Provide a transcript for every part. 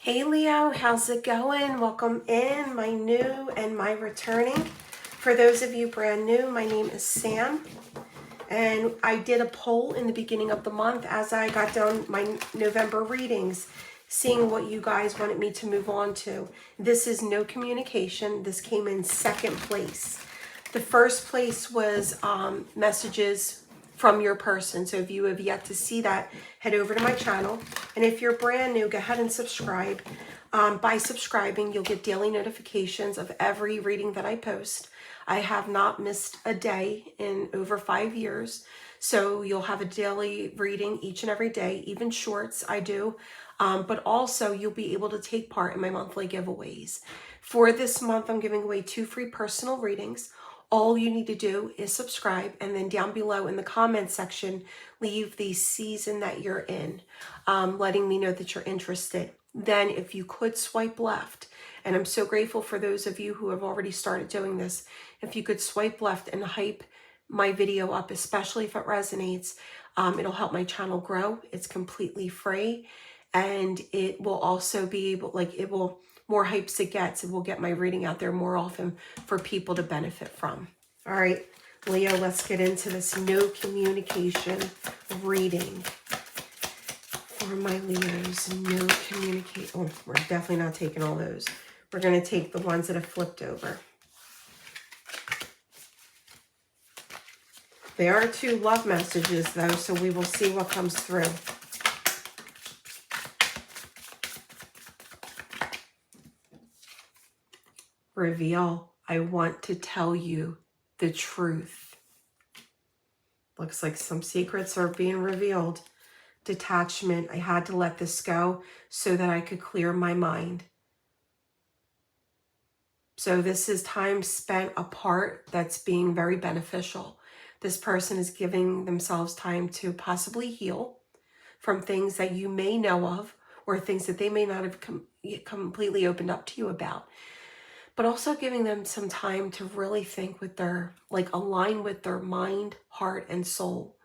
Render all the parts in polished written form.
Hey Leo, how's it going? Welcome in, my new and my returning. For those of you brand new, my name is Sam, and I did a poll in the beginning of the month as I got done my November readings, seeing what you guys wanted me to move on to. This is no communication. This came in second place. The first place was messages from your person. So if you have yet to see that, head over to my channel. And if you're brand new, go ahead and subscribe. By subscribing, you'll get daily notifications of every reading that I post. I have not missed a day in over 5 years. So you'll have a daily reading each and every day, even shorts I do. But also you'll be able to take part in my monthly giveaways. For this month, I'm giving away 2 free personal readings. All you need to do is subscribe, and then down below in the comment section, leave the season that you're in, letting me know that you're interested. Then if you could swipe left, and I'm so grateful for those of you who have already started doing this, if you could swipe left and hype my video up, especially if it resonates, it'll help my channel grow. It's completely free, and it will also be able, more hypes it gets, it will get my reading out there more often for people to benefit from. All right, Leo, let's get into this no communication reading for my Leos. No communicate. Oh, we're definitely not taking all those. We're going to take the ones that have flipped over. There are 2 love messages, though, so we will see what comes through. Reveal. I want to tell you the truth. Looks like some secrets are being revealed. Detachment. I had to let this go so that I could clear my mind. So this is time spent apart that's being very beneficial. This person is giving themselves time to possibly heal from things that you may know of, or things that they may not have completely opened up to you about. But also giving them some time to really think with their, align with their mind, heart, and soul.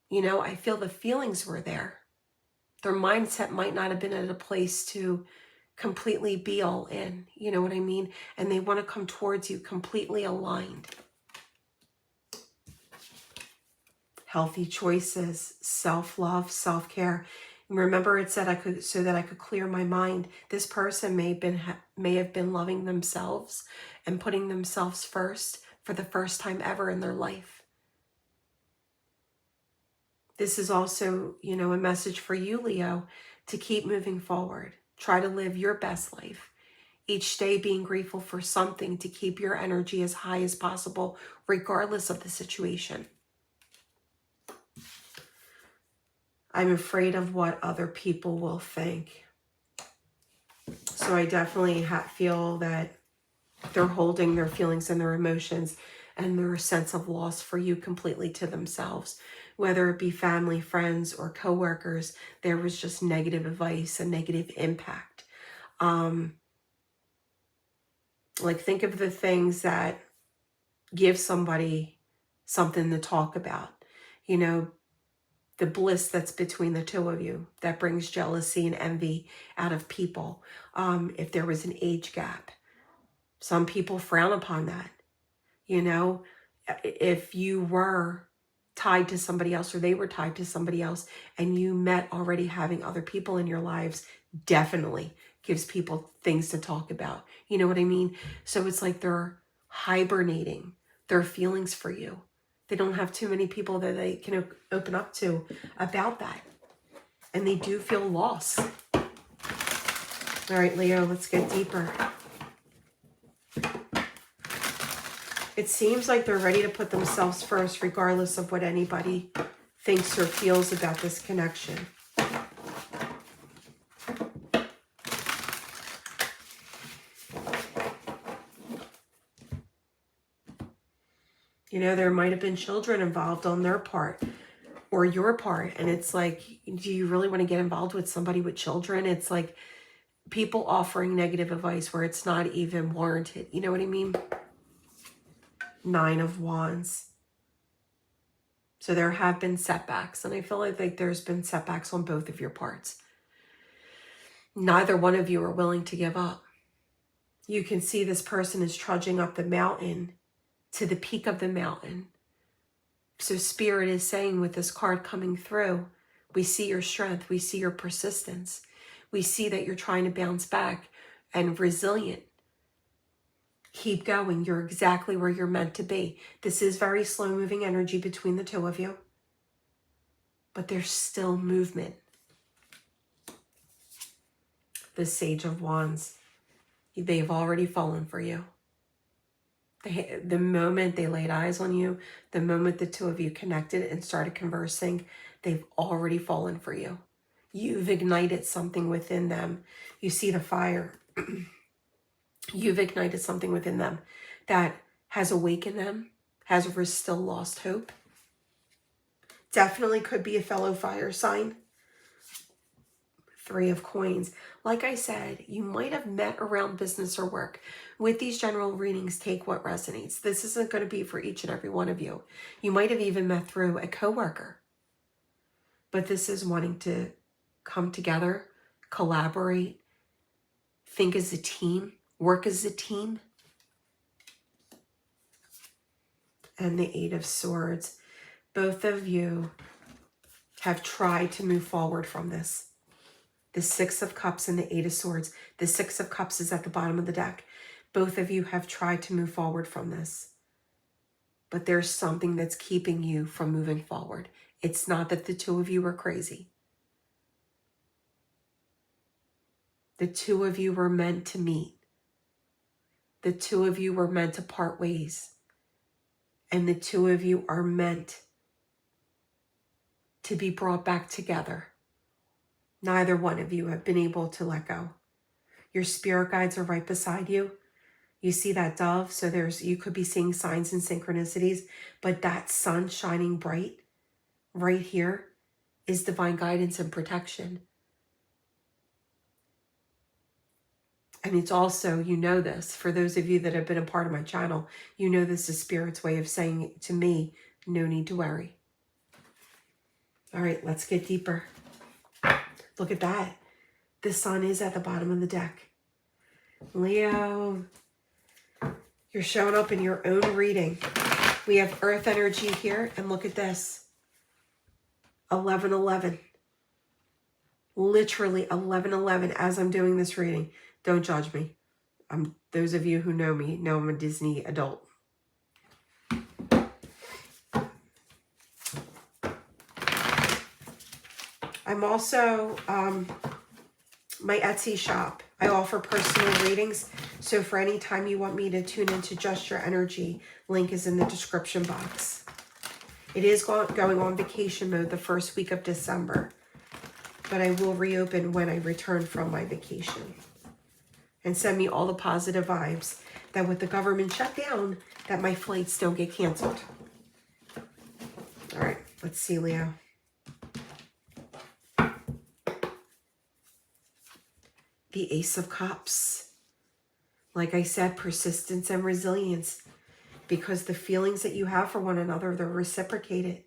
You know, I feel the feelings were there. Their mindset might not have been at a place to completely be all in. You know what I mean? And they want to come towards you completely aligned. Healthy choices, self-love, self-care. Remember, it said so that I could clear my mind. This person may have been loving themselves and putting themselves first for the first time ever in their life. This is also, a message for you, Leo, to keep moving forward. Try to live your best life. Each day being grateful for something to keep your energy as high as possible, regardless of the situation. I'm afraid of what other people will think. So I definitely feel that they're holding their feelings and their emotions and their sense of loss for you completely to themselves. Whether it be family, friends, or coworkers, there was just negative advice and negative impact. Think of the things that give somebody something to talk about. The bliss that's between the 2 of you that brings jealousy and envy out of people. If there was an age gap, some people frown upon that. If you were tied to somebody else or they were tied to somebody else and you met already having other people in your lives, definitely gives people things to talk about. You know what I mean? So it's like they're hibernating their feelings for you. They don't have too many people that they can open up to about that. And they do feel lost. All right, Leo, let's get deeper. It seems like they're ready to put themselves first, regardless of what anybody thinks or feels about this connection. There might have been children involved on their part or your part. And it's like, do you really want to get involved with somebody with children? It's like people offering negative advice where it's not even warranted. You know what I mean? 9 of Wands. So there have been setbacks. And I feel like there's been setbacks on both of your parts. Neither one of you are willing to give up. You can see this person is trudging up the mountain to the peak of the mountain. So Spirit is saying with this card coming through, we see your strength, we see your persistence, we see that you're trying to bounce back and resilient. Keep going. You're exactly where you're meant to be. This is very slow moving energy between the two of you, but there's still movement. The Sage of Wands, they've already fallen for you. The moment they laid eyes on you, the moment the two of you connected and started conversing, they've already fallen for you. You've ignited something within them. You see the fire. You've ignited something within them that has awakened them, has still lost hope. Definitely could be a fellow fire sign. 3 of Coins. Like I said, you might have met around business or work. With these general readings, take what resonates. This isn't going to be for each and every one of you. You might have even met through a coworker. But this is wanting to come together, collaborate, think as a team, work as a team. And the 8 of Swords. Both of you have tried to move forward from this. The 6 of Cups and the 8 of Swords. The 6 of Cups is at the bottom of the deck. Both of you have tried to move forward from this. But there's something that's keeping you from moving forward. It's not that the two of you are crazy. The two of you were meant to meet. The two of you were meant to part ways. And the two of you are meant to be brought back together. Neither one of you have been able to let go. Your spirit guides are right beside you. You see that dove, so you could be seeing signs and synchronicities, but that sun shining bright right here is divine guidance and protection. And it's also, you know this, for those of you that have been a part of my channel, you know this is Spirit's way of saying to me, no need to worry. All right, let's get deeper. Look at that. The sun is at the bottom of the deck. Leo, you're showing up in your own reading. We have earth energy here, and look at this. 1111. Literally 1111 as I'm doing this reading. Don't judge me. Those of you who know me know I'm a Disney adult. I'm also, my Etsy shop. I offer personal readings. So for any time you want me to tune into Just Your Energy, link is in the description box. It is going on vacation mode the first week of December, but I will reopen when I return from my vacation. And send me all the positive vibes that with the government shutdown, that my flights don't get canceled. All right, let's see, Leo. The Ace of Cups. Like I said, persistence and resilience. Because the feelings that you have for one another, they're reciprocated.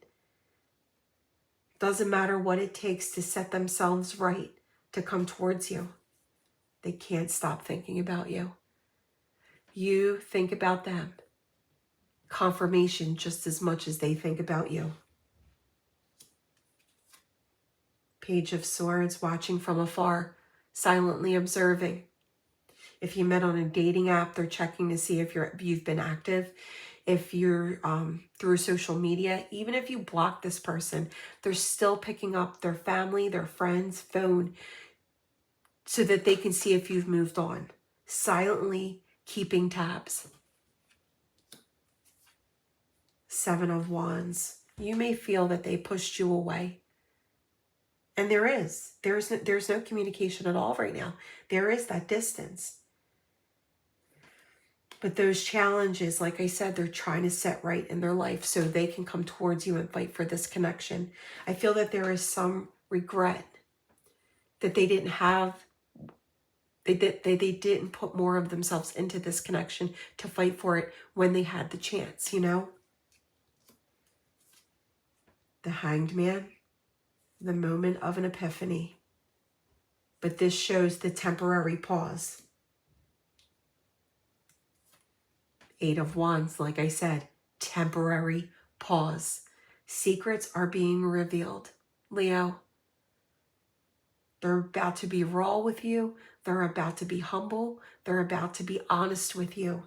Doesn't matter what it takes to set themselves right to come towards you. They can't stop thinking about you. You think about them. Confirmation just as much as they think about you. Page of Swords, watching from afar, silently observing. If you met on a dating app, they're checking to see if you've been active. If you're through social media, even if you block this person, they're still picking up their family, their friends' phone, so that they can see if you've moved on. Silently keeping tabs. 7 of Wands. You may feel that they pushed you away. And there's no communication at all right now. There is that distance. But those challenges, like I said, they're trying to set right in their life so they can come towards you and fight for this connection. I feel that there is some regret that they didn't have. They didn't put more of themselves into this connection to fight for it when they had the chance, you know? The Hanged Man, the moment of an epiphany. But this shows the temporary pause. 8 of Wands, like I said, temporary pause. Secrets are being revealed, Leo. They're about to be raw with you. They're about to be humble. They're about to be honest with you.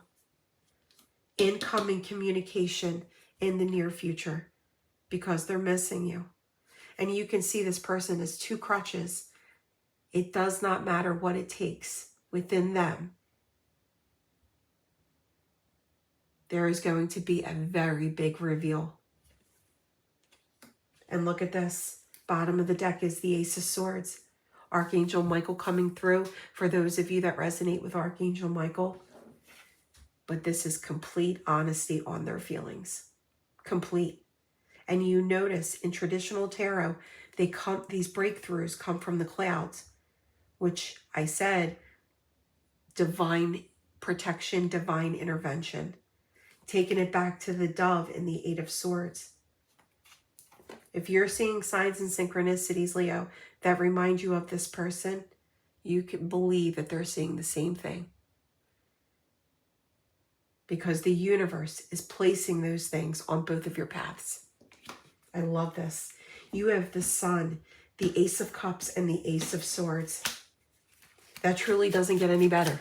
Incoming communication in the near future because they're missing you. And you can see this person has 2 crutches. It does not matter what it takes within them. There is going to be a very big reveal. And look at this. Bottom of the deck is the Ace of Swords. Archangel Michael coming through for those of you that resonate with Archangel Michael. But this is complete honesty on their feelings. Complete. And you notice in traditional tarot, these breakthroughs come from the clouds, which I said, divine protection, divine intervention. Taking it back to the dove in the 8 of Swords. If you're seeing signs and synchronicities, Leo, that remind you of this person, you can believe that they're seeing the same thing. Because the universe is placing those things on both of your paths. I love this. You have the Sun, the Ace of Cups, and the Ace of Swords. That truly doesn't get any better.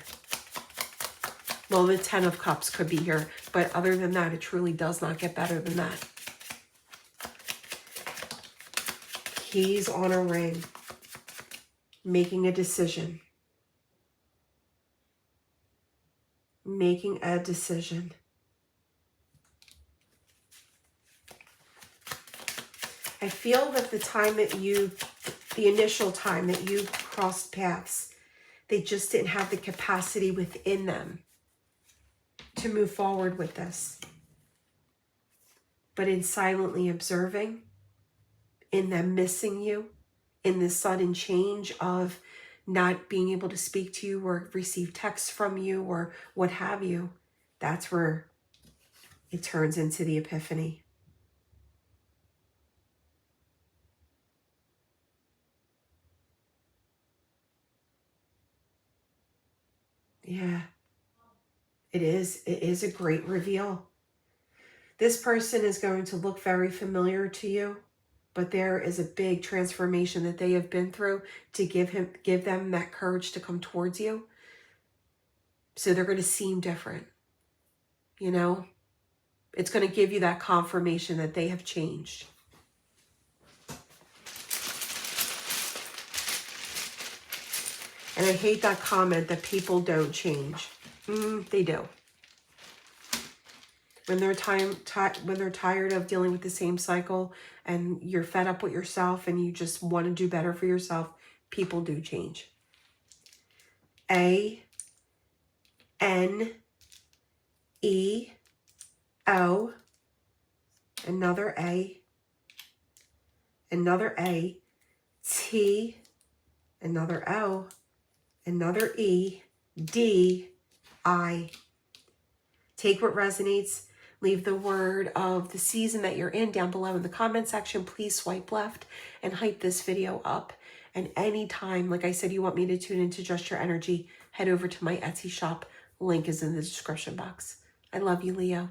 Well, the 10 of Cups could be here, but other than that, it truly does not get better than that. Keys on a ring. Making a decision. Making a decision. I feel that the initial time that you crossed paths, they just didn't have the capacity within them to move forward with this. But in silently observing, in them missing you, in the sudden change of not being able to speak to you or receive texts from you or what have you, that's where it turns into the epiphany. Yeah, it is. It is a great reveal. This person is going to look very familiar to you, but there is a big transformation that they have been through to give them that courage to come towards you. So they're going to seem different. You know, it's going to give you that confirmation that they have changed. And I hate that comment that people don't change. They do. When they're tired of dealing with the same cycle and you're fed up with yourself and you just want to do better for yourself, people do change. A-N-E-O. Another A. Another A. T. Another O. Another E. D. I. Take what resonates. Leave the word of the season that you're in down below in the comment section. Please swipe left and hype this video up. And anytime, like I said, you want me to tune into Just Your Energy, head over to my Etsy shop. Link is in the description box. I love you, Leo.